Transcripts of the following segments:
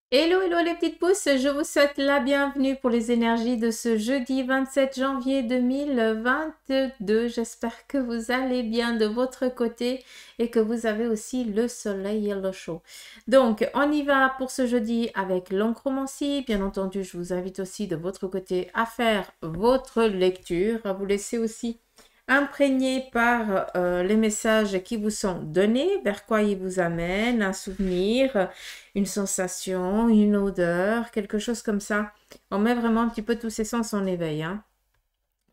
Hello, hello les petites pousses, je vous souhaite la bienvenue pour les énergies de ce jeudi 27 janvier 2022. J'espère que vous allez bien de votre côté et que vous avez aussi le soleil et le chaud. Donc, on y va pour ce jeudi avec l'oncromancie. Bien entendu, je vous invite aussi de votre côté à faire votre lecture, à vous laisser aussi imprégné par les messages qui vous sont donnés, vers quoi ils vous amènent, un souvenir, une sensation, une odeur, quelque chose comme ça. On met vraiment un petit peu tous ces sens en éveil hein,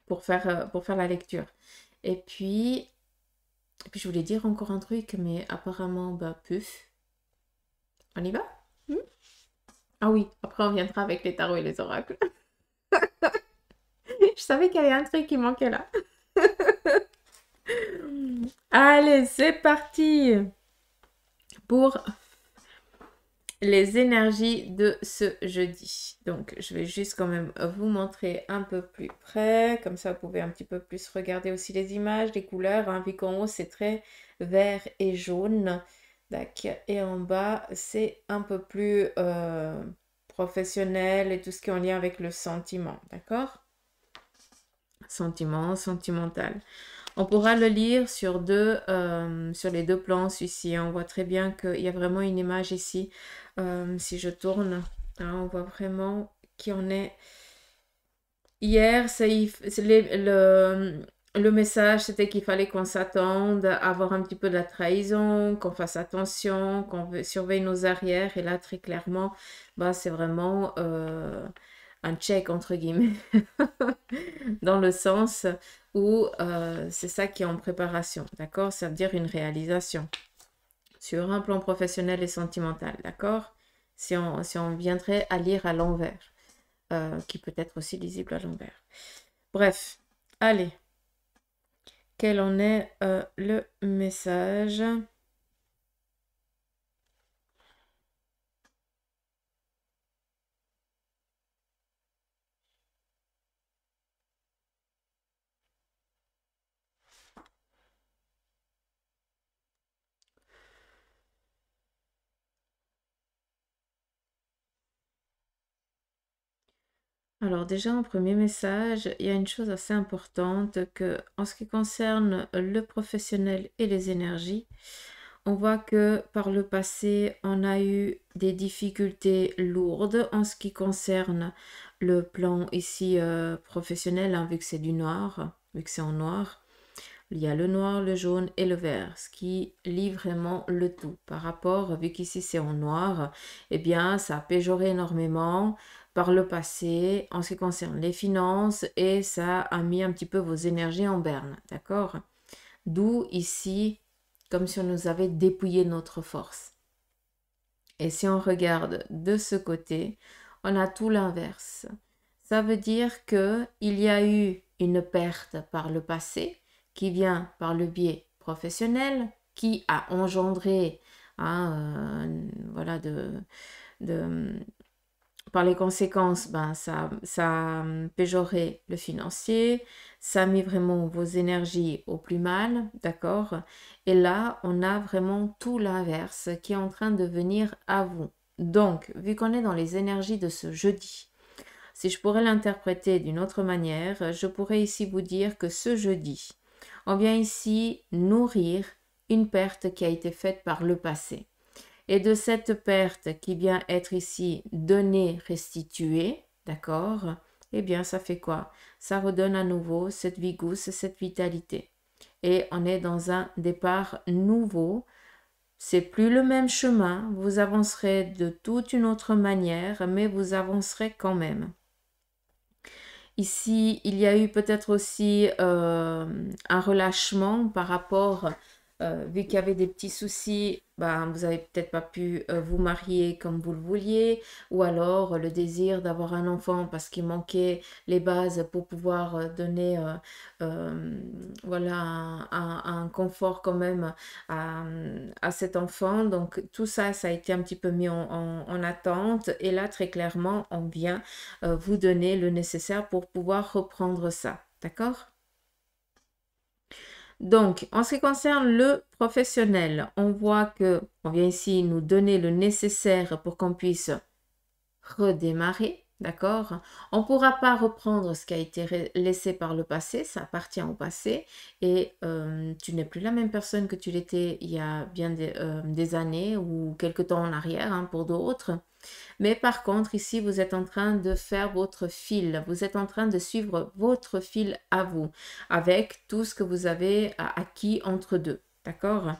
pour faire la lecture. Et puis, je voulais dire encore un truc, mais apparemment, bah, puf. On y va? Ah oui, après on viendra avec les tarots et les oracles. Je savais qu'il y avait un truc qui manquait là. Allez, c'est parti pour les énergies de ce jeudi. Donc, je vais juste quand même vous montrer un peu plus près. Comme ça, vous pouvez un petit peu plus regarder aussi les images, les couleurs. Hein, vu qu'en haut, c'est très vert et jaune. Et en bas, c'est un peu plus professionnel et tout ce qui est en lien avec le sentiment. D'accord? Sentiment, sentimental. On pourra le lire sur sur les deux plans, celui-ci. On voit très bien qu'il y a vraiment une image ici. Si je tourne, hein, on voit vraiment qui en est. Hier, le message, c'était qu'il fallait qu'on s'attende à avoir un petit peu de la trahison, qu'on fasse attention, qu'on surveille nos arrières. Et là, très clairement, bah, c'est vraiment un check, entre guillemets, dans le sens où c'est ça qui est en préparation, d'accord? Ça veut dire une réalisation sur un plan professionnel et sentimental, d'accord? Si on viendrait à lire à l'envers, qui peut être aussi lisible à l'envers. Bref, allez, quel en est le message? Alors déjà, en premier message, il y a une chose assez importante que, en ce qui concerne le professionnel et les énergies, on voit que par le passé, on a eu des difficultés lourdes en ce qui concerne le plan ici professionnel, hein, vu que c'est du noir, vu que c'est en noir. Il y a le noir, le jaune et le vert, ce qui lie vraiment le tout. Par rapport, vu qu'ici c'est en noir, eh bien, ça a péjoré énormément par le passé en ce qui concerne les finances et ça a mis un petit peu vos énergies en berne, d'accord? D'où ici, comme si on nous avait dépouillé notre force. Et si on regarde de ce côté, on a tout l'inverse. Ça veut dire que il y a eu une perte par le passé qui vient par le biais professionnel, qui a engendré, hein, voilà, de, par les conséquences, ben, ça a péjoré le financier, ça a mis vraiment vos énergies au plus mal, d'accord? Et là, on a vraiment tout l'inverse qui est en train de venir à vous. Donc, vu qu'on est dans les énergies de ce jeudi, si je pourrais l'interpréter d'une autre manière, je pourrais ici vous dire que ce jeudi, on vient ici nourrir une perte qui a été faite par le passé. Et de cette perte qui vient être ici donnée, restituée, d'accord? Eh bien, ça fait quoi? Ça redonne à nouveau cette vigousse, cette vitalité. Et on est dans un départ nouveau. C'est plus le même chemin. Vous avancerez de toute une autre manière, mais vous avancerez quand même. Ici, il y a eu peut-être aussi un relâchement par rapport, vu qu'il y avait des petits soucis, ben, vous n'avez peut-être pas pu vous marier comme vous le vouliez, ou alors le désir d'avoir un enfant parce qu'il manquait les bases pour pouvoir donner euh, voilà, un confort quand même à cet enfant. Donc tout ça, ça a été un petit peu mis en attente. Et là, très clairement, on vient vous donner le nécessaire pour pouvoir reprendre ça. D'accord? Donc, en ce qui concerne le professionnel, on voit que on vient ici nous donner le nécessaire pour qu'on puisse redémarrer, d'accord? On ne pourra pas reprendre ce qui a été laissé par le passé, ça appartient au passé, et tu n'es plus la même personne que tu l'étais il y a bien des années ou quelque temps en arrière, hein, pour d'autres. Mais par contre, ici, vous êtes en train de faire votre fil, vous êtes en train de suivre votre fil à vous, avec tout ce que vous avez acquis entre deux, d'accord?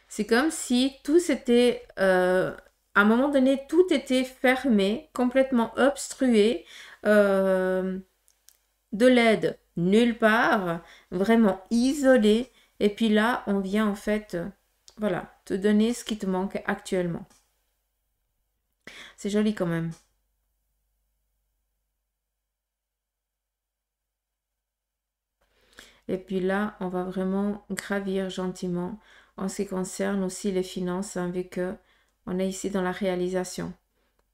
C'est comme si tout s'était, à un moment donné, tout était fermé, complètement obstrué, euh, de l'aide nulle part, vraiment isolé. Et puis là, on vient en fait, voilà, te donner ce qui te manque actuellement. C'est joli quand même. Et puis là, on va vraiment gravir gentiment en ce qui concerne aussi les finances, hein, vu que on est ici dans la réalisation.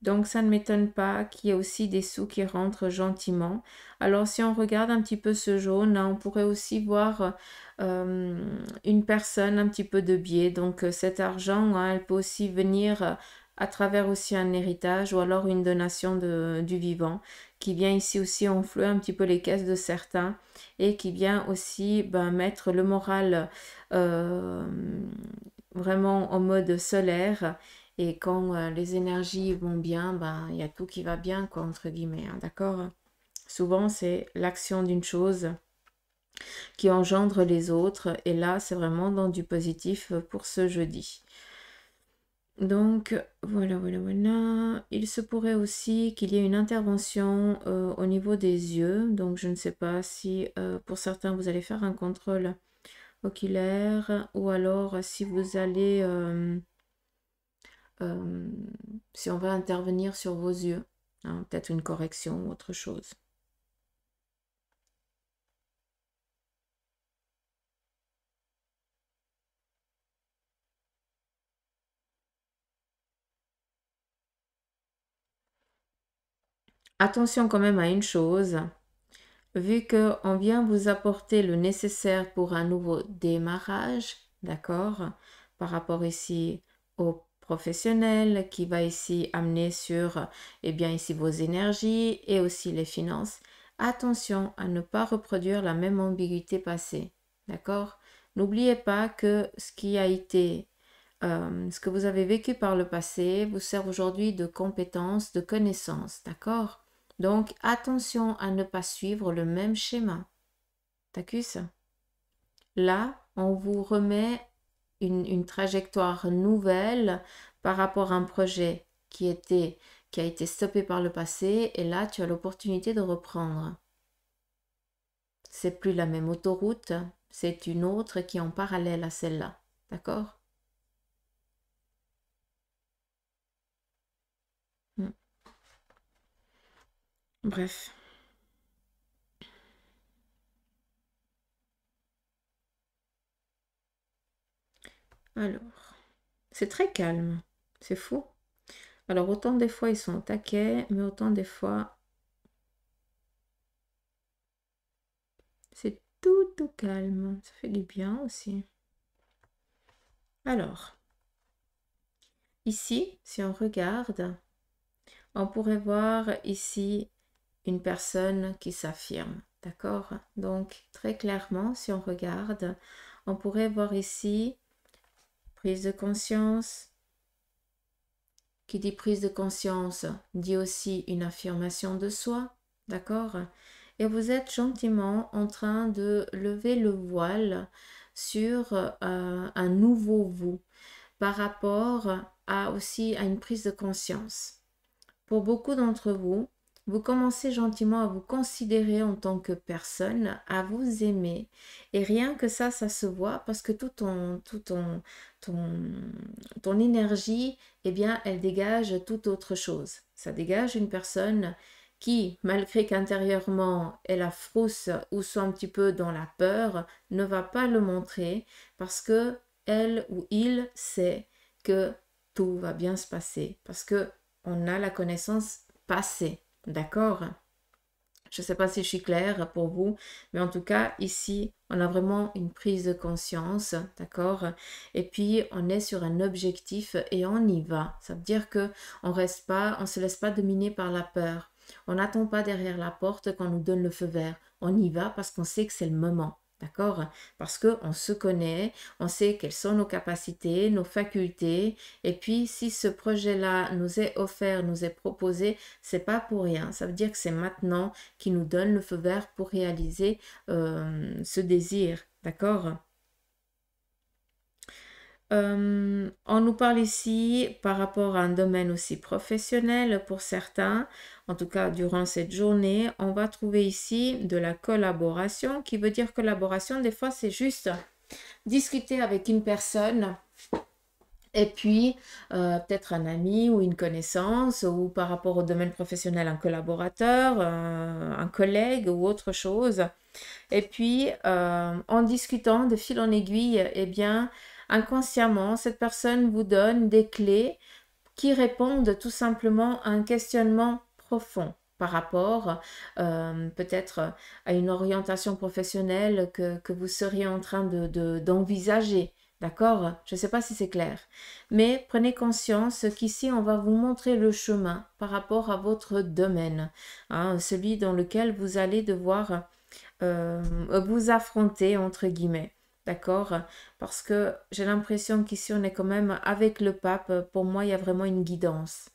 Donc ça ne m'étonne pas qu'il y ait aussi des sous qui rentrent gentiment. Alors si on regarde un petit peu ce jaune, hein, on pourrait aussi voir une personne un petit peu de biais. Donc cet argent, hein, elle peut aussi venir à travers aussi un héritage ou alors une donation du vivant qui vient ici aussi enflouer un petit peu les caisses de certains et qui vient aussi ben, mettre le moral euh, vraiment en mode solaire. Et quand les énergies vont bien, ben, il y a tout qui va bien, quoi, entre guillemets, hein, d'accord? Souvent, c'est l'action d'une chose qui engendre les autres. Et là, c'est vraiment dans du positif pour ce jeudi. Donc, voilà, voilà, voilà. Il se pourrait aussi qu'il y ait une intervention au niveau des yeux. Donc, je ne sais pas si pour certains, vous allez faire un contrôle oculaire ou alors si vous allez... euh, si on va intervenir sur vos yeux, hein, peut-être une correction ou autre chose. Attention quand même à une chose, vu qu'on vient vous apporter le nécessaire pour un nouveau démarrage, d'accord, par rapport ici au professionnel qui va ici amener sur, eh bien ici vos énergies et aussi les finances. Attention à ne pas reproduire la même ambiguïté passée, d'accord? N'oubliez pas que ce qui a été, ce que vous avez vécu par le passé vous sert aujourd'hui de compétence, de connaissance, d'accord? Donc, attention à ne pas suivre le même schéma. T'accuses? Là, on vous remet une trajectoire nouvelle par rapport à un projet qui a été stoppé par le passé et là, tu as l'opportunité de reprendre. C'est plus la même autoroute, c'est une autre qui est en parallèle à celle-là. D'accord? Mm. Bref. Alors, c'est très calme. C'est fou. Alors, autant des fois ils sont au taquet, mais autant des fois c'est tout calme. Ça fait du bien aussi. Alors, ici, si on regarde, on pourrait voir ici une personne qui s'affirme. D'accord? Donc, très clairement, si on regarde, on pourrait voir ici prise de conscience. Qui dit prise de conscience dit aussi une affirmation de soi. D'accord? Et vous êtes gentiment en train de lever le voile sur un nouveau vous par rapport à aussi à une prise de conscience. Pour beaucoup d'entre vous, vous commencez gentiment à vous considérer en tant que personne, à vous aimer. Et rien que ça se voit parce que ton, ton énergie, eh bien, elle dégage toute autre chose. Ça dégage une personne qui, malgré qu'intérieurement elle a frousse ou soit un petit peu dans la peur, ne va pas le montrer parce que elle ou il sait que tout va bien se passer. Parce que on a la connaissance passée, d'accord? Je ne sais pas si je suis claire pour vous, mais en tout cas, ici, on a vraiment une prise de conscience, d'accord? Et puis, on est sur un objectif et on y va. Ça veut dire que on reste pas, on se laisse pas dominer par la peur. On n'attend pas derrière la porte quand on nous donne le feu vert. On y va parce qu'on sait que c'est le moment. D'accord? Parce qu'on se connaît, on sait quelles sont nos capacités, nos facultés. Et puis, si ce projet-là nous est offert, nous est proposé, c'est pas pour rien. Ça veut dire que c'est maintenant qui nous donne le feu vert pour réaliser ce désir. D'accord? On nous parle ici par rapport à un domaine aussi professionnel pour certains. En tout cas, durant cette journée, on va trouver ici de la collaboration, qui veut dire collaboration. Des fois, c'est juste discuter avec une personne et puis peut-être un ami ou une connaissance ou par rapport au domaine professionnel, un collaborateur, un collègue ou autre chose. Et puis, en discutant de fil en aiguille, eh bien, inconsciemment, cette personne vous donne des clés qui répondent tout simplement à un questionnement profond par rapport peut-être à une orientation professionnelle que vous seriez en train d'envisager. D'accord? Je ne sais pas si c'est clair. Mais prenez conscience qu'ici, on va vous montrer le chemin par rapport à votre domaine, hein, celui dans lequel vous allez devoir vous affronter, entre guillemets. D'accord? Parce que j'ai l'impression qu'ici, on est quand même avec le pape. Pour moi, il y a vraiment une guidance.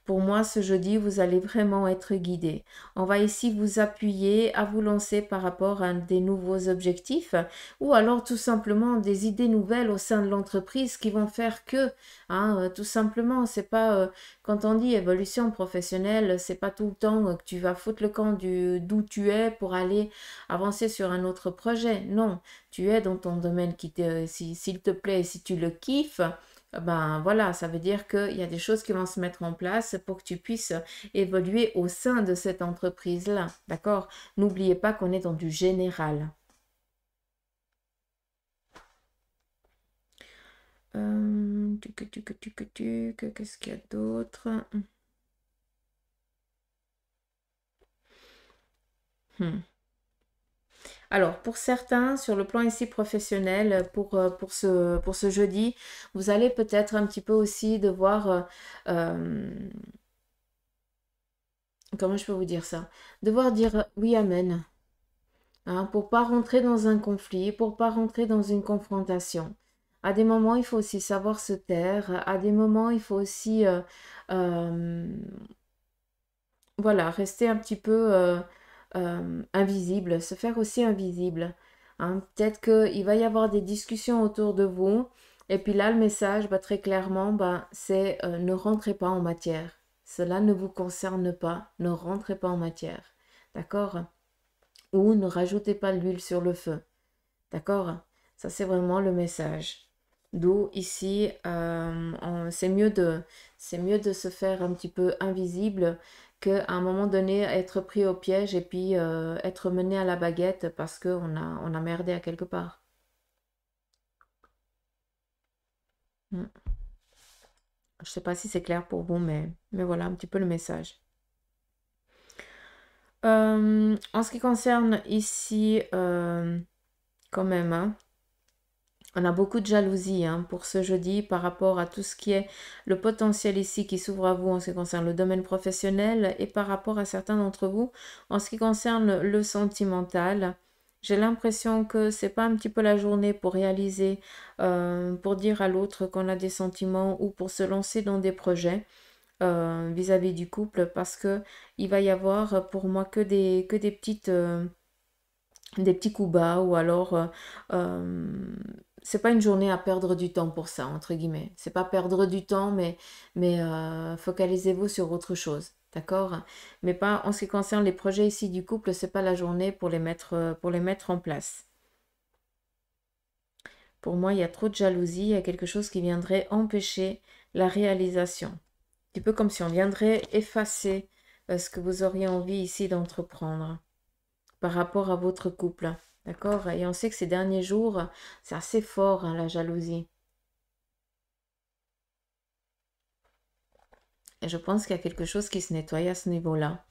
Pour moi, ce jeudi, vous allez vraiment être guidé. On va ici vous appuyer à vous lancer par rapport à des nouveaux objectifs ou alors tout simplement des idées nouvelles au sein de l'entreprise qui vont faire que, hein, tout simplement, c'est pas, quand on dit évolution professionnelle, c'est pas tout le temps que tu vas foutre le camp d'où tu es pour aller avancer sur un autre projet. Non, tu es dans ton domaine s'il te plaît, si tu le kiffes, ben voilà, ça veut dire qu'il y a des choses qui vont se mettre en place pour que tu puisses évoluer au sein de cette entreprise-là. D'accord? N'oubliez pas qu'on est dans du général. Qu'est-ce qu'il y a d'autre? Hmm. Alors, pour certains, sur le plan ici professionnel, pour ce jeudi, vous allez peut-être un petit peu aussi devoir comment je peux vous dire ça? Devoir dire oui, amen. Hein, pour pas rentrer dans un conflit, pour pas rentrer dans une confrontation. À des moments, il faut aussi savoir se taire. À des moments, il faut aussi, euh, voilà, rester un petit peu invisible, se faire aussi invisible. Hein. Peut-être qu'il va y avoir des discussions autour de vous. Et puis là, le message, bah, très clairement, bah, c'est ne rentrez pas en matière. Cela ne vous concerne pas. Ne rentrez pas en matière. D'accord? Ou ne rajoutez pas l'huile sur le feu. D'accord? Ça, c'est vraiment le message. D'où ici, c'est mieux de se faire un petit peu invisible qu'à un moment donné être pris au piège et puis être mené à la baguette parce on a merdé à quelque part. Mm. Je ne sais pas si c'est clair pour vous, mais voilà un petit peu le message. En ce qui concerne ici, quand même, hein, on a beaucoup de jalousie hein, pour ce jeudi par rapport à tout ce qui est le potentiel ici qui s'ouvre à vous en ce qui concerne le domaine professionnel et par rapport à certains d'entre vous en ce qui concerne le sentimental. J'ai l'impression que c'est pas un petit peu la journée pour réaliser, pour dire à l'autre qu'on a des sentiments ou pour se lancer dans des projets vis-à-vis du couple parce que il va y avoir pour moi que des petits coups bas ou alors c'est pas une journée à perdre du temps pour ça entre guillemets c'est pas perdre du temps mais focalisez-vous sur autre chose d'accord mais pas en ce qui concerne les projets ici du couple c'est pas la journée pour les mettre en place pour moi il y a trop de jalousie il y a quelque chose qui viendrait empêcher la réalisation un petit peu comme si on viendrait effacer ce que vous auriez envie ici d'entreprendre par rapport à votre couple. D'accord? Et on sait que ces derniers jours, c'est assez fort, hein, la jalousie. Et je pense qu'il y a quelque chose qui se nettoie à ce niveau-là.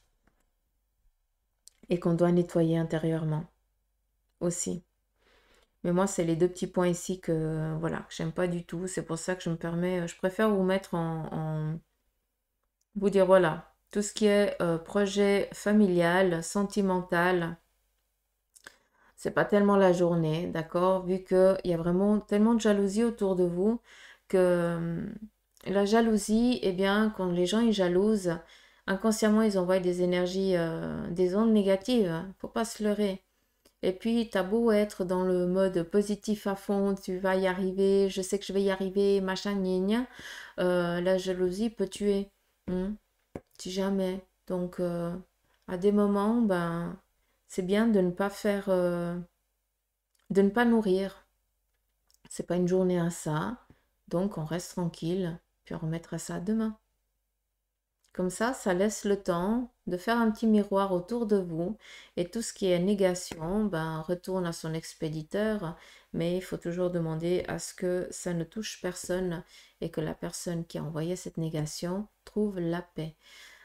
et qu'on doit nettoyer intérieurement aussi. Mais moi, c'est les deux petits points ici que, voilà, que j'aime pas du tout. C'est pour ça que je me permets, je préfère vous mettre vous dire, voilà, tout ce qui est projet familial, sentimental, c'est pas tellement la journée, d'accord? Vu qu'il y a vraiment tellement de jalousie autour de vous que la jalousie, eh bien, quand les gens ils jalousent, inconsciemment, ils envoient des énergies, des ondes négatives. Faut pas se leurrer. Et puis, t'as beau être dans le mode positif à fond, tu vas y arriver, je sais que je vais y arriver, machin, gna gna, la jalousie peut tuer. Hmm, si jamais. Donc, à des moments, ben, c'est bien de ne pas faire, de ne pas nourrir. C'est pas une journée à ça. Donc, on reste tranquille, puis on remettra ça demain. Comme ça laisse le temps de faire un petit miroir autour de vous et tout ce qui est négation, ben, retourne à son expéditeur, mais il faut toujours demander à ce que ça ne touche personne et que la personne qui a envoyé cette négation trouve la paix.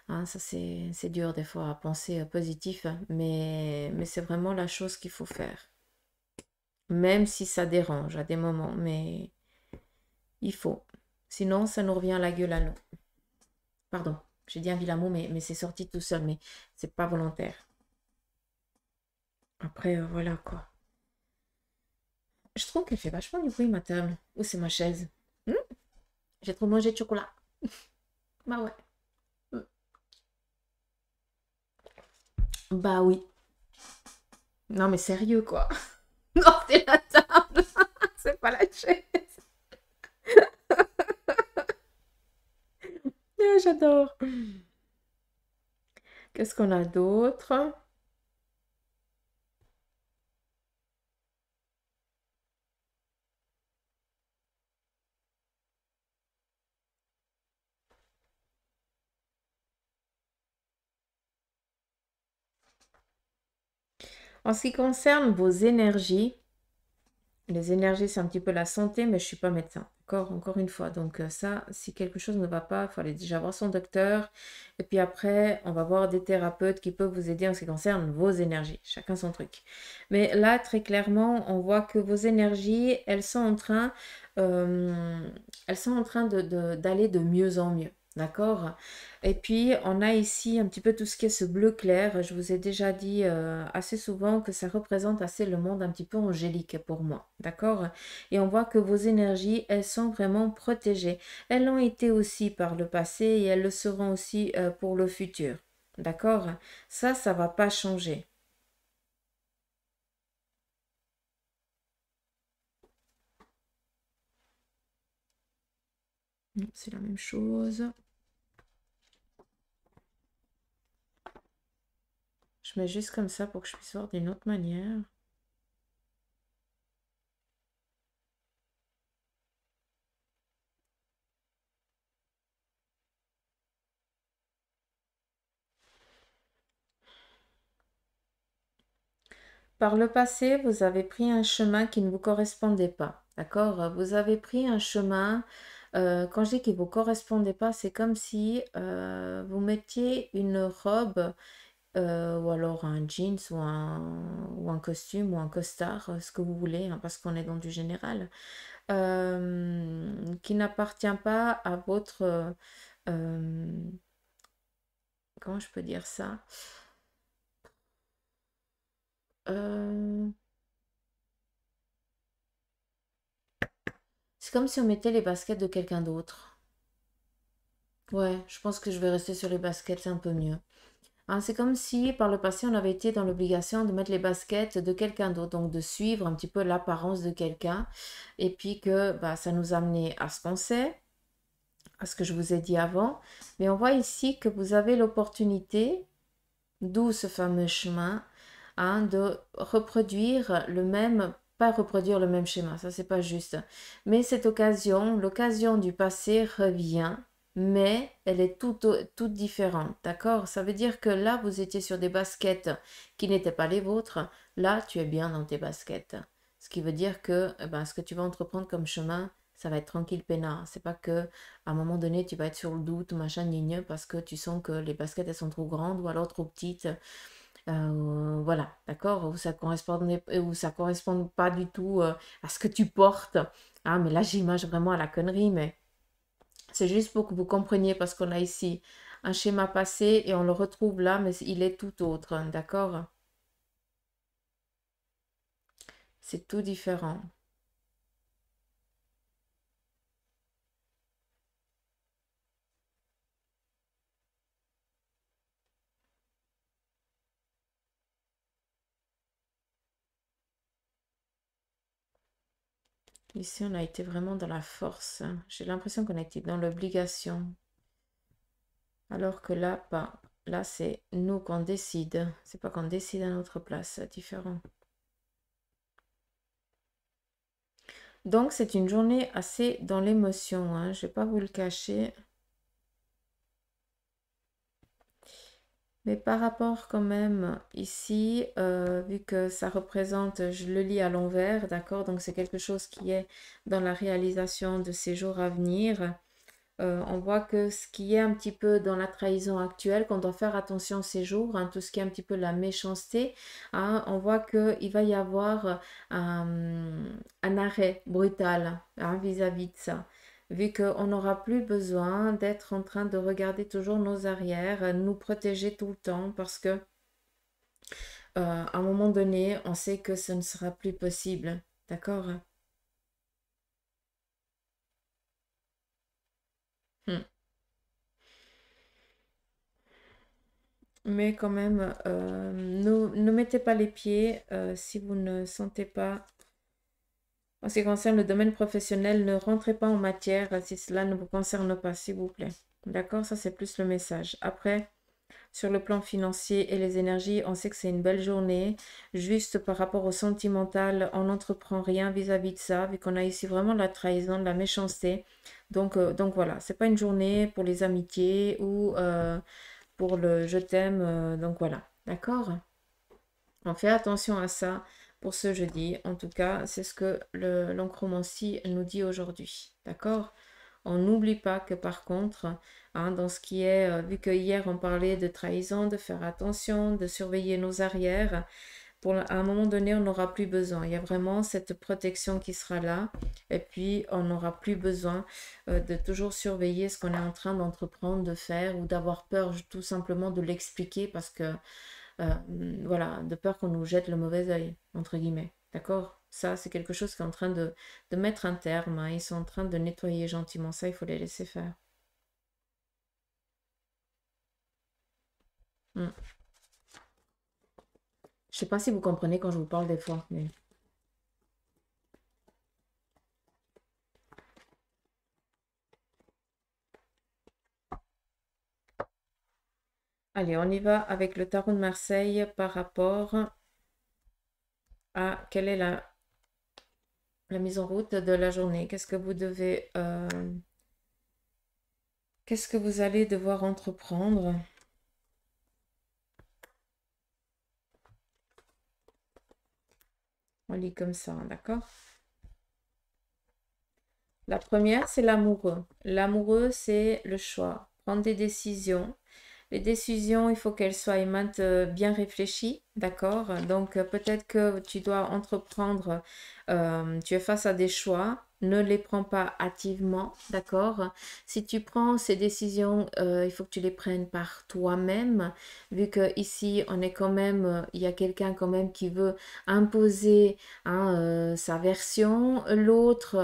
Hein, ça, c'est dur des fois à penser positif, hein, mais c'est vraiment la chose qu'il faut faire. Même si ça dérange à des moments, mais il faut. Sinon, ça nous revient à la gueule à l'eau. Pardon, j'ai dit un vilain mot, mais c'est sorti tout seul, mais c'est pas volontaire. Après, voilà quoi. Je trouve qu'elle fait vachement du bruit, ma table. Ou c'est ma chaise. Hmm, j'ai trop mangé de chocolat. Bah ouais. Hmm. Bah oui. Non, mais sérieux, quoi. Non, c'est la table. C'est pas la chaise. Ah, j'adore. Qu'est-ce qu'on a d'autre? En ce qui concerne vos énergies, les énergies, c'est un petit peu la santé, mais je ne suis pas médecin. D'accord? Encore une fois. Donc ça, si quelque chose ne va pas, il faut aller déjà voir son docteur. Et puis après, on va voir des thérapeutes qui peuvent vous aider en ce qui concerne vos énergies. Chacun son truc. Mais là, très clairement, on voit que vos énergies, euh, elles sont en train d'aller de mieux en mieux. D'accord? Et puis, on a ici un petit peu tout ce qui est ce bleu clair. Je vous ai déjà dit assez souvent que ça représente assez le monde un petit peu angélique pour moi. D'accord? Et on voit que vos énergies, elles sont vraiment protégées. Elles l'ont été aussi par le passé et elles le seront aussi pour le futur. D'accord? Ça va pas changer. C'est la même chose. Je mets juste comme ça pour que je puisse voir d'une autre manière. Par le passé, vous avez pris un chemin qui ne vous correspondait pas, d'accord? Vous avez pris un chemin, quand je dis qu'il ne vous correspondait pas, c'est comme si vous mettiez une robe ou alors un jeans ou un costume ou un costard, ce que vous voulez, hein, parce qu'on est dans du général, qui n'appartient pas à votre... euh, comment je peux dire ça? Euh, c'est comme si on mettait les baskets de quelqu'un d'autre. Ouais, je pense que je vais rester sur les baskets, c'est un peu mieux. Hein, c'est comme si par le passé on avait été dans l'obligation de mettre les baskets de quelqu'un d'autre, donc de suivre un petit peu l'apparence de quelqu'un, et puis que bah, ça nous a amené à ce qu'on sait, à ce que je vous ai dit avant. Mais on voit ici que vous avez l'opportunité, d'où ce fameux chemin, hein, de reproduire le même, pas reproduire le même schéma, ça c'est pas juste, mais cette occasion, l'occasion du passé revient, mais elle est toute différente, d'accord? Ça veut dire que là, vous étiez sur des baskets qui n'étaient pas les vôtres, là, tu es bien dans tes baskets. Ce qui veut dire que eh ben, ce que tu vas entreprendre comme chemin, ça va être tranquille peinard. C'est pas que à un moment donné, tu vas être sur le doute, machin, gna parce que tu sens que les baskets, elles sont trop grandes ou alors trop petites. Voilà, d'accord, où ça correspond pas du tout à ce que tu portes. Ah, mais là, j'imagine vraiment à la connerie, mais c'est juste pour que vous compreniez parce qu'on a ici un schéma passé et on le retrouve là, mais il est tout autre, hein, d'accord? C'est tout différent. Ici, on a été vraiment dans la force, hein. J'ai l'impression qu'on a été dans l'obligation. Alors que là, pas. Là, c'est nous qu'on décide. C'est pas qu'on décide à notre place, c'est différent. Donc, c'est une journée assez dans l'émotion, hein. Je vais pas vous le cacher. Mais par rapport quand même ici, vu que ça représente, je le lis à l'envers, d'accord? Donc c'est quelque chose qui est dans la réalisation de ces jours à venir. On voit que ce qui est un petit peu dans la trahison actuelle, qu'on doit faire attention ces jours, hein, tout ce qui est un petit peu la méchanceté, hein, on voit qu'il va y avoir un arrêt brutal, hein, vis-à-vis de ça. Vu qu'on n'aura plus besoin d'être en train de regarder toujours nos arrières, nous protéger tout le temps, parce que à un moment donné, on sait que ce ne sera plus possible. D'accord? Hmm. Mais quand même, ne mettez pas les pieds si vous ne sentez pas. En ce qui concerne le domaine professionnel, ne rentrez pas en matière si cela ne vous concerne pas, s'il vous plaît. D'accord? Ça, c'est plus le message. Après, sur le plan financier et les énergies, on sait que c'est une belle journée. Juste par rapport au sentimental, on n'entreprend rien vis-à-vis de ça, vu qu'on a ici vraiment de la trahison, de la méchanceté. Donc voilà, c'est pas une journée pour les amitiés ou pour le je t'aime. Donc voilà, d'accord? On fait attention à ça pour ce jeudi. En tout cas, c'est ce que l'oncromancie nous dit aujourd'hui. D'accord? On n'oublie pas que par contre, hein, dans ce qui est, vu que hier on parlait de trahison, de faire attention, de surveiller nos arrières, à un moment donné, on n'aura plus besoin. Il y a vraiment cette protection qui sera là. Et puis, on n'aura plus besoin de toujours surveiller ce qu'on est en train d'entreprendre, de faire ou d'avoir peur tout simplement de l'expliquer parce que voilà, de peur qu'on nous jette le mauvais œil, entre guillemets. D'accord? Ça, c'est quelque chose qui est en train de mettre un terme, hein. Ils sont en train de nettoyer gentiment ça, il faut les laisser faire. Hmm. Je sais pas si vous comprenez quand je vous parle des fois, mais... Allez, on y va avec le tarot de Marseille par rapport à quelle est la mise en route de la journée. Qu'est-ce que vous allez devoir entreprendre? On lit comme ça, hein, d'accord? La première, c'est l'amoureux. L'amoureux, c'est le choix, prendre des décisions. Les décisions, il faut qu'elles soient bien réfléchies, d'accord? Donc peut-être que tu dois entreprendre, tu es face à des choix, ne les prends pas hâtivement, d'accord? Si tu prends ces décisions, il faut que tu les prennes par toi-même, vu que ici on est quand même, il y a quelqu'un quand même qui veut imposer, hein, sa version, l'autre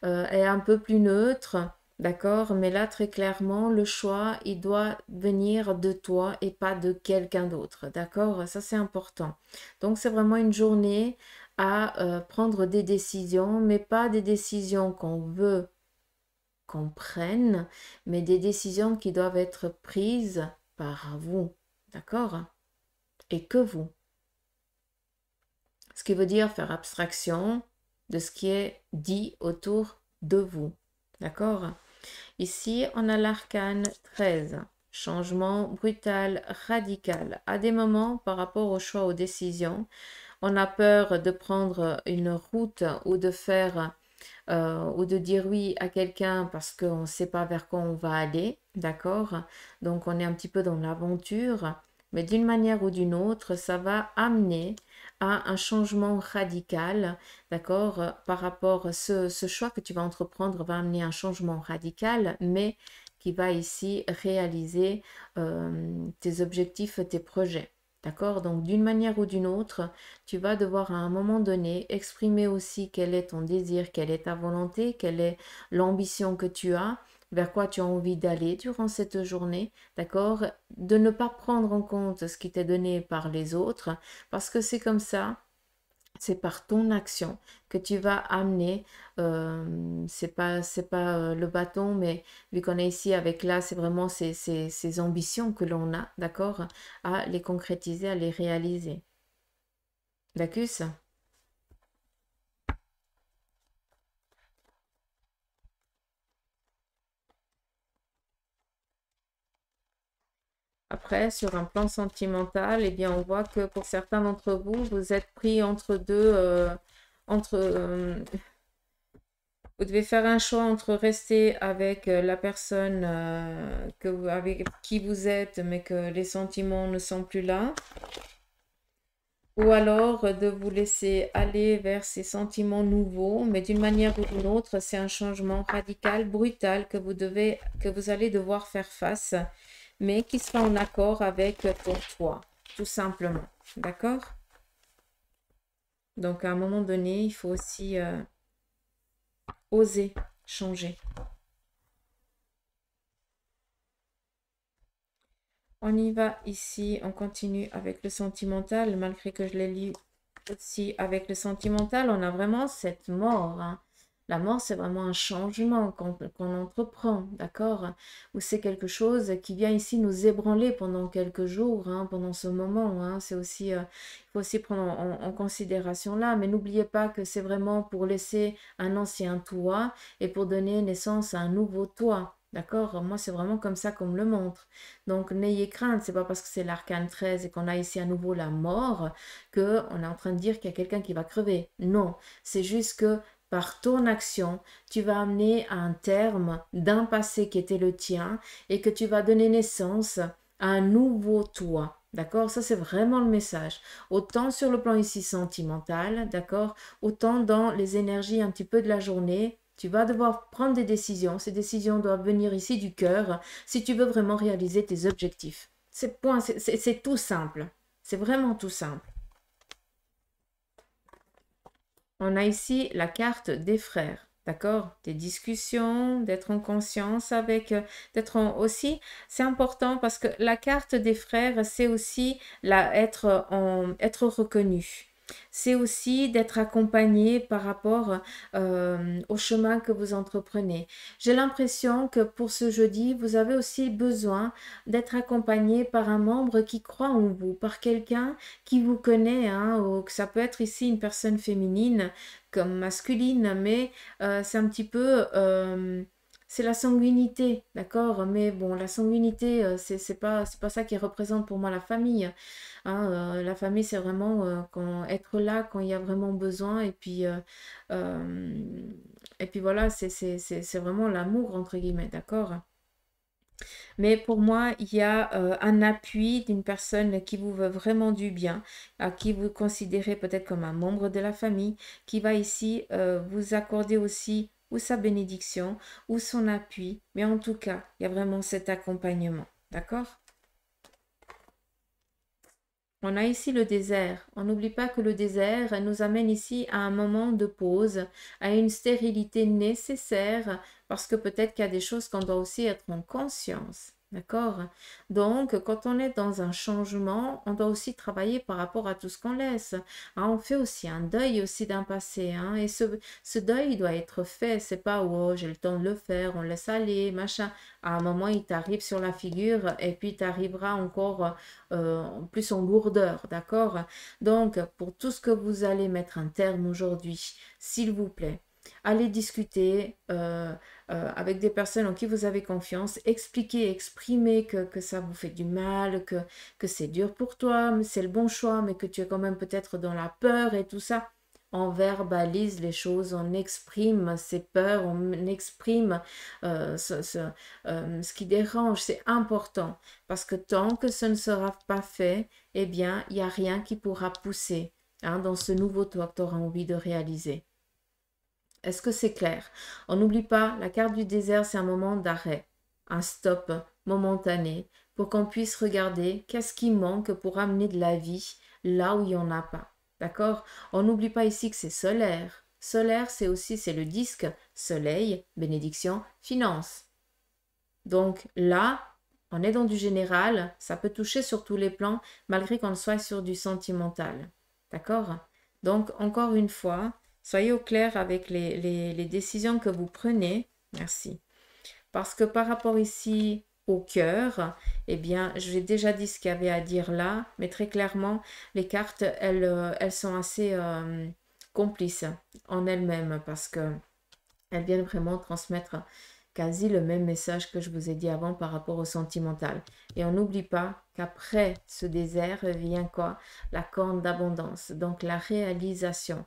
est un peu plus neutre. D'accord? Mais là, très clairement, le choix, il doit venir de toi et pas de quelqu'un d'autre. D'accord? Ça, c'est important. Donc, c'est vraiment une journée à prendre des décisions, mais pas des décisions qu'on veut qu'on prenne, mais des décisions qui doivent être prises par vous. D'accord? Et que vous. Ce qui veut dire faire abstraction de ce qui est dit autour de vous. D'accord? Ici, on a l'arcane 13. Changement brutal, radical. À des moments, par rapport au choix, aux décisions, on a peur de prendre une route ou de faire ou de dire oui à quelqu'un parce qu'on ne sait pas vers quoi on va aller. D'accord? Donc, on est un petit peu dans l'aventure. mais d'une manière ou d'une autre, ça va amener à un changement radical, d'accord, par rapport à ce choix que tu vas entreprendre va amener un changement radical, mais qui va ici réaliser tes objectifs, tes projets. D'accord? Donc, d'une manière ou d'une autre, tu vas devoir à un moment donné exprimer aussi quel est ton désir, quelle est ta volonté, quelle est l'ambition que tu as, vers quoi tu as envie d'aller durant cette journée. D'accord? De ne pas prendre en compte ce qui t'est donné par les autres, parce que c'est comme ça. C'est par ton action que tu vas amener, c'est pas le bâton, mais vu qu'on est ici avec là, c'est vraiment ces ambitions que l'on a, d'accord, à les concrétiser, à les réaliser. D'accord? Après, sur un plan sentimental, eh bien, on voit que pour certains d'entre vous, vous êtes pris entre deux, entre, vous devez faire un choix entre rester avec la personne avec qui vous êtes, mais que les sentiments ne sont plus là, ou alors de vous laisser aller vers ces sentiments nouveaux, mais d'une manière ou d'une autre, c'est un changement radical, brutal que vous allez devoir faire face, mais qui sera en accord avec ton toi, tout simplement. D'accord? Donc à un moment donné, il faut aussi oser changer. On y va ici, on continue avec le sentimental, malgré que je l'ai lu aussi avec le sentimental, on a vraiment cette mort, hein. La mort, c'est vraiment un changement qu'on entreprend, d'accord? Ou c'est quelque chose qui vient ici nous ébranler pendant quelques jours, hein, pendant ce moment, hein. C'est aussi, il faut aussi prendre en considération là, mais n'oubliez pas que c'est vraiment pour laisser un ancien toi et pour donner naissance à un nouveau toi. D'accord? Moi, c'est vraiment comme ça qu'on me le montre. Donc, n'ayez crainte, c'est pas parce que c'est l'arcane 13 et qu'on a ici à nouveau la mort que on est en train de dire qu'il y a quelqu'un qui va crever. Non, c'est juste que par ton action, tu vas amener à un terme d'un passé qui était le tien et que tu vas donner naissance à un nouveau toi. D'accord? Ça, c'est vraiment le message. Autant sur le plan ici sentimental, d'accord? Autant dans les énergies un petit peu de la journée. Tu vas devoir prendre des décisions. Ces décisions doivent venir ici du cœur si tu veux vraiment réaliser tes objectifs. C'est tout simple. C'est vraiment tout simple. On a ici la carte des frères, d'accord? Des discussions, d'être en conscience avec, aussi, c'est important parce que la carte des frères, c'est aussi être reconnu. C'est aussi d'être accompagné par rapport au chemin que vous entreprenez. J'ai l'impression que pour ce jeudi, vous avez aussi besoin d'être accompagné par un membre qui croit en vous, par quelqu'un qui vous connaît, hein, ou que ça peut être ici une personne féminine comme masculine, mais c'est un petit peu, c'est la sanguinité, d'accord? Mais bon, la sanguinité, c'est pas ça qui représente pour moi la famille, hein. La famille, c'est vraiment être là quand il y a vraiment besoin, et puis voilà, c'est vraiment l'amour, entre guillemets, d'accord? Mais pour moi, il y a un appui d'une personne qui vous veut vraiment du bien, à qui vous considérez peut-être comme un membre de la famille, qui va ici vous accorder aussi ou sa bénédiction ou son appui. Mais en tout cas, il y a vraiment cet accompagnement. D'accord? On a ici le désert. On n'oublie pas que le désert nous amène ici à un moment de pause, à une stérilité nécessaire, parce que peut-être qu'il y a des choses qu'on doit aussi être en conscience. D'accord? Donc, quand on est dans un changement, on doit aussi travailler par rapport à tout ce qu'on laisse, hein. On fait aussi un deuil aussi d'un passé, hein, et ce deuil doit être fait. C'est pas, oh, j'ai le temps de le faire, on laisse aller, machin. À un moment, il t'arrive sur la figure et puis t'arrivera encore plus en lourdeur, d'accord? Donc, pour tout ce que vous allez mettre un terme aujourd'hui, s'il vous plaît, allez discuter avec des personnes en qui vous avez confiance, expliquez, exprimez que ça vous fait du mal, que c'est dur pour toi, mais c'est le bon choix, mais que tu es quand même peut-être dans la peur et tout ça. on verbalise les choses, on exprime ses peurs, on exprime ce qui dérange. C'est important parce que tant que ce ne sera pas fait, eh bien, il n'y a rien qui pourra pousser dans ce nouveau toi que tu auras envie de réaliser. Est-ce que c'est clair? On n'oublie pas, la carte du désert, c'est un moment d'arrêt, un stop momentané pour qu'on puisse regarder qu'est-ce qui manque pour amener de la vie là où il n'y en a pas. D'accord? On n'oublie pas ici que c'est solaire. Solaire, c'est le disque soleil, bénédiction, finance. Donc là, on est dans du général, ça peut toucher sur tous les plans, malgré qu'on soit sur du sentimental. D'accord? Donc, encore une fois, soyez au clair avec les décisions que vous prenez. Merci. Parce que par rapport ici au cœur, eh bien, j'ai déjà dit ce qu'il y avait à dire là, mais très clairement, les cartes, elles sont assez complices en elles-mêmes parce que elles viennent vraiment transmettre quasi le même message que je vous ai dit avant par rapport au sentimental. Et on n'oublie pas qu'après ce désert vient quoi? La corne d'abondance, donc la réalisation.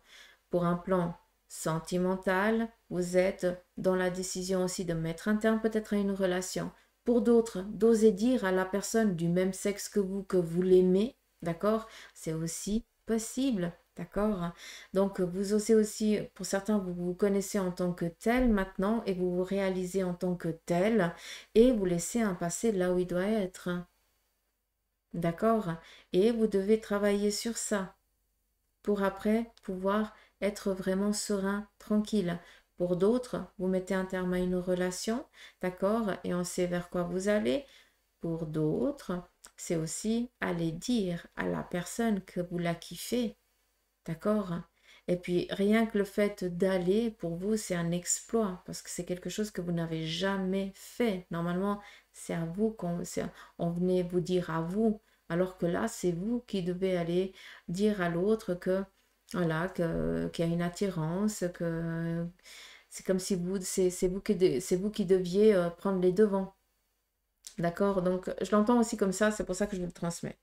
Pour un plan sentimental, vous êtes dans la décision aussi de mettre un terme peut-être à une relation. Pour d'autres, d'oser dire à la personne du même sexe que vous l'aimez, d'accord? C'est aussi possible. D'accord? Donc, vous osez aussi, pour certains, vous vous connaissez en tant que tel maintenant et vous vous réalisez en tant que tel et vous laissez un passé là où il doit être. D'accord? Et vous devez travailler sur ça pour après pouvoir être vraiment serein, tranquille. Pour d'autres, vous mettez un terme à une relation, d'accord? Et on sait vers quoi vous allez. Pour d'autres, c'est aussi aller dire à la personne que vous la kiffez. D'accord? Et puis, rien que le fait d'aller, pour vous, c'est un exploit, parce que c'est quelque chose que vous n'avez jamais fait. Normalement, c'est à vous on venait vous dire à vous, alors que là, c'est vous qui devez aller dire à l'autre que, voilà, qu'il y a une attirance, que c'est comme si c'est vous qui deviez prendre les devants. D'accord? Donc, je l'entends aussi comme ça, c'est pour ça que je vous le transmets.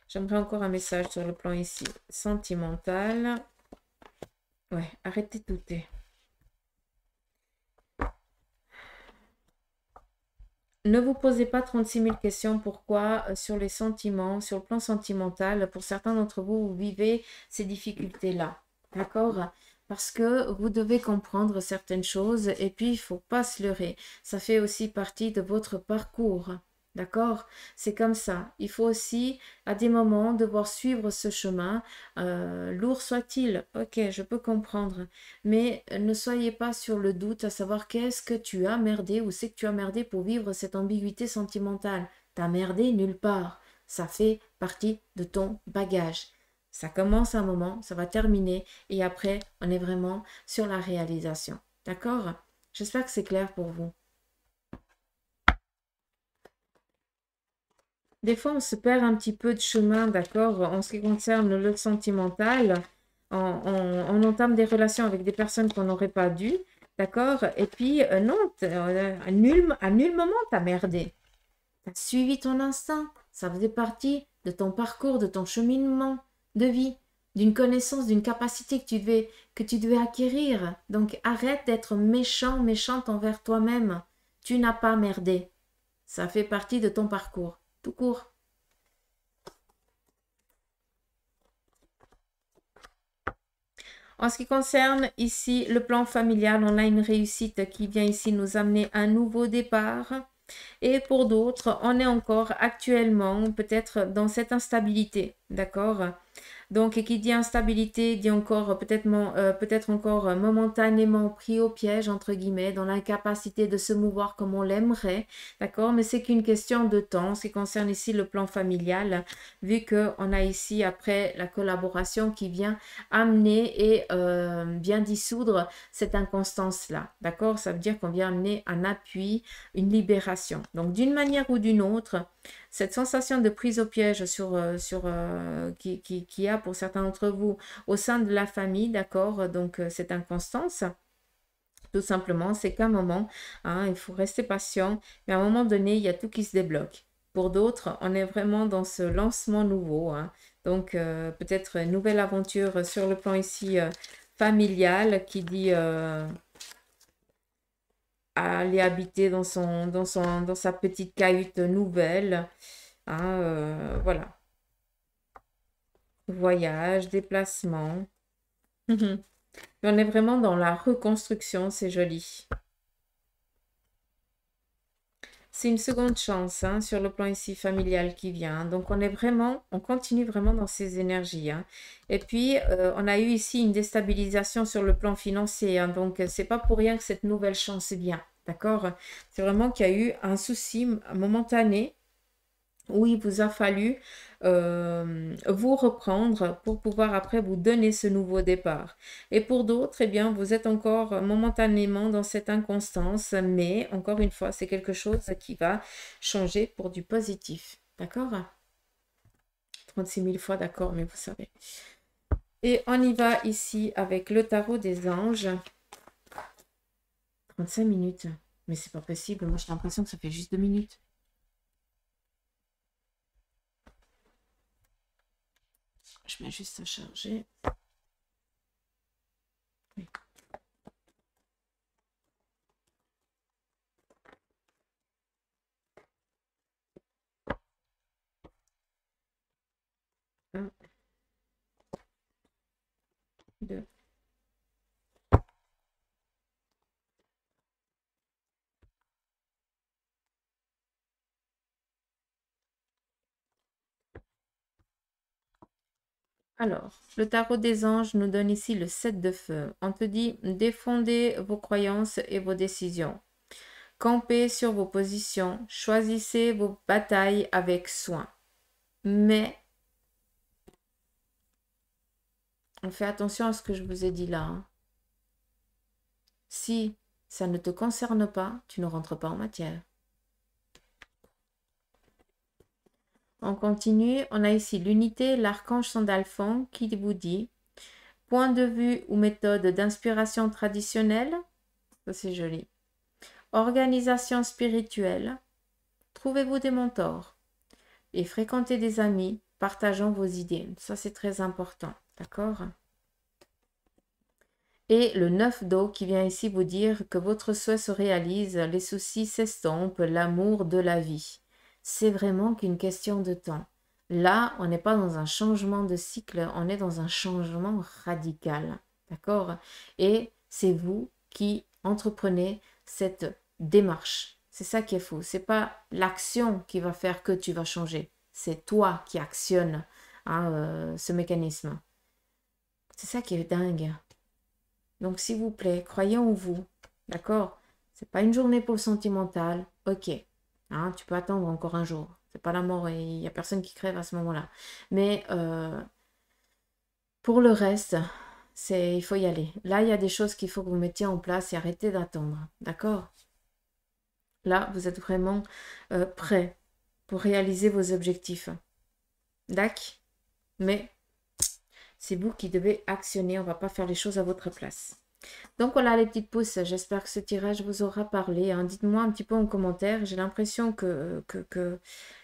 J'aimerais encore un message sur le plan ici sentimental. Ouais, arrêtez de douter. Ne vous posez pas 36 000 questions. Pourquoi sur les sentiments, sur le plan sentimental, pour certains d'entre vous, vous vivez ces difficultés-là. D'accord? Parce que vous devez comprendre certaines choses et puis il ne faut pas se leurrer. Ça fait aussi partie de votre parcours. D'accord? C'est comme ça. Il faut aussi, à des moments, devoir suivre ce chemin, lourd soit-il. Ok, je peux comprendre. Mais ne soyez pas sur le doute à savoir qu'est-ce que tu as merdé ou c'est que tu as merdé pour vivre cette ambiguïté sentimentale. T'as merdé nulle part. Ça fait partie de ton bagage. Ça commence un moment, ça va terminer et après, on est vraiment sur la réalisation. D'accord? J'espère que c'est clair pour vous. Des fois, on se perd un petit peu de chemin, d'accord, en ce qui concerne le sentimental. On entame des relations avec des personnes qu'on n'aurait pas dû, d'accord? Et puis, non, à nul moment, t'as merdé. T'as suivi ton instinct. Ça faisait partie de ton parcours, de ton cheminement de vie, d'une connaissance, d'une capacité que tu devais acquérir. Donc, arrête d'être méchant, méchante envers toi-même. Tu n'as pas merdé. Ça fait partie de ton parcours. Tout court. En ce qui concerne ici le plan familial, on a une réussite qui vient ici nous amener un nouveau départ. Et pour d'autres, on est encore actuellement peut-être dans cette instabilité, d'accord? Donc, et qui dit instabilité, dit encore peut-être encore momentanément pris au piège, entre guillemets, dans l'incapacité de se mouvoir comme on l'aimerait, d'accord? Mais c'est qu'une question de temps, ce qui concerne ici le plan familial, vu qu'on a ici après la collaboration qui vient amener et vient dissoudre cette inconstance-là, d'accord? Ça veut dire qu'on vient amener un appui, une libération. Donc, d'une manière ou d'une autre, cette sensation de prise au piège qui y a pour certains d'entre vous au sein de la famille, d'accord, donc cette inconstance, tout simplement, c'est qu'à un moment, il faut rester patient, mais à un moment donné, il y a tout qui se débloque. Pour d'autres, on est vraiment dans ce lancement nouveau, hein. Donc, peut-être une nouvelle aventure sur le plan ici familial qui dit aller habiter dans sa petite cahute nouvelle, hein, voilà. Voyage, déplacement. On est vraiment dans la reconstruction, c'est joli. C'est une seconde chance hein, sur le plan ici familial qui vient. Donc on continue vraiment dans ces énergies. Hein. Et puis on a eu ici une déstabilisation sur le plan financier. Hein. Donc c'est pas pour rien que cette nouvelle chance vient. D'accord? C'est vraiment qu'il y a eu un souci momentané où il vous a fallu vous reprendre pour pouvoir après vous donner ce nouveau départ. Et pour d'autres, eh bien, vous êtes encore momentanément dans cette inconstance, mais encore une fois, c'est quelque chose qui va changer pour du positif. D'accord? 36 000 fois d'accord, mais vous savez. Et on y va ici avec le tarot des anges. 35 minutes. Mais c'est pas possible, moi j'ai l'impression que ça fait juste 2 minutes. Je mets juste à charger. Oui. Un, deux. Alors, le tarot des anges nous donne ici le 7 de feu. On te dit, défendez vos croyances et vos décisions. Campez sur vos positions. Choisissez vos batailles avec soin. Mais, on fait attention à ce que je vous ai dit là. Hein. Si ça ne te concerne pas, tu ne rentres pas en matière. On continue. On a ici l'unité, l'archange Sandalphon qui vous dit point de vue ou méthode d'inspiration traditionnelle. Ça, c'est joli. Organisation spirituelle. Trouvez-vous des mentors et fréquentez des amis partageant vos idées. Ça, c'est très important. D'accord? Et le 9 d'eau qui vient ici vous dire que votre souhait se réalise, les soucis s'estompent, l'amour de la vie. C'est vraiment qu'une question de temps. Là, on n'est pas dans un changement de cycle, on est dans un changement radical. D'accord? Et c'est vous qui entreprenez cette démarche. C'est ça qui est fou. C'est pas l'action qui va faire que tu vas changer. C'est toi qui actionne hein, ce mécanisme. C'est ça qui est dingue. Donc, s'il vous plaît, croyez en vous. D'accord? C'est pas une journée pour le sentimental. Ok. Hein, tu peux attendre encore un jour. C'est pas la mort et il n'y a personne qui crève à ce moment-là. Mais pour le reste, il faut y aller. Là, il y a des choses qu'il faut que vous mettiez en place et arrêtez d'attendre. D'accord? Là, vous êtes vraiment prêt pour réaliser vos objectifs. D'accord? Mais c'est vous qui devez actionner. On ne va pas faire les choses à votre place. Donc voilà les petites pouces, j'espère que ce tirage vous aura parlé. Hein. Dites-moi un petit peu en commentaire. J'ai l'impression je ne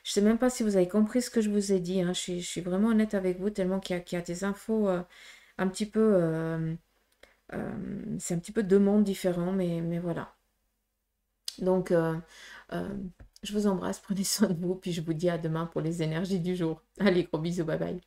sais même pas si vous avez compris ce que je vous ai dit. Hein. Je suis vraiment honnête avec vous, tellement qu'il y a des infos un petit peu... c'est un petit peu deux mondes différents, mais voilà. Donc, je vous embrasse, prenez soin de vous, puis je vous dis à demain pour les énergies du jour. Allez, gros bisous, bye bye.